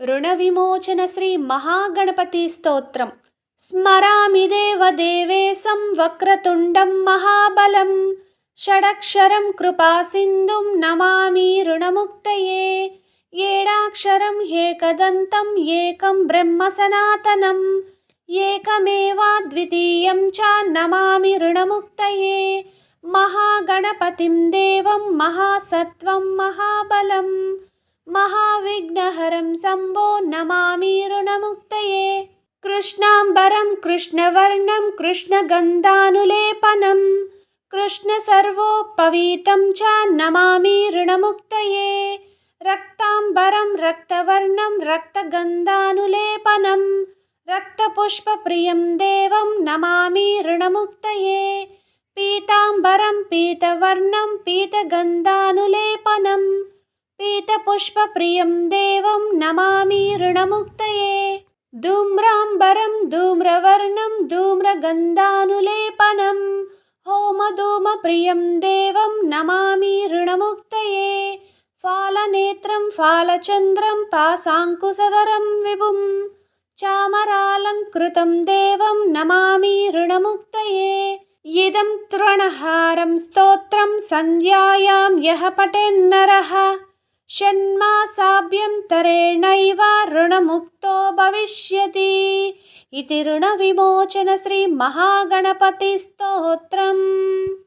ऋणविमोचन श्री महागणपति स्तोत्रम्। स्मरामि देवदेवेशं वक्रतुण्डं महाबलं, षडक्षरं कृपासिन्धुं नमामि ऋणमुक्तये। येडाक्षरं एकदन्तम् एकं ब्रह्म सनातनम्, एकमेवाद्वितीयं च नमामि ऋणमुक्तये। महागणपतिं देवं महासत्त्वं महाबलं, महाविघ्नहरं शम्भो नमामि ऋणमुक्तये। कृष्णाम्बरं कृष्णवर्णं कृष्णगन्धानुलेपनं, कृष्णसर्वोपवीतं च नमामि ऋणमुक्तये। रक्ताम्बरं रक्तवर्णं रक्तगन्धानुलेपनं, रक्तपुष्पप्रियं देवं नमामि ऋणमुक्तये। पीताम्बरं पीतवर्णं पीतगन्धानुलेपनं, पीतपुष्पप्रियं देवं नमामि ऋणमुक्तये। धूम्राम्बरं धूम्रवर्णं धूम्रगन्धानुलेपनं, होमधूमप्रियं देवं नमामि ऋणमुक्तये। फालनेत्रं फालचन्द्रं पाशाङ्कुशधरं विभुं, चामरालङ्कृतं देवं नमामि ऋणमुक्तये। इदं तृणहारं स्तोत्रं सन्ध्यायां यः पठेन्नरः, षण्मासाभ्यन्तरेणैव ऋणमुक्तो भविष्यति इति ऋणविमोचन श्री महागणपति स्तोत्रम्।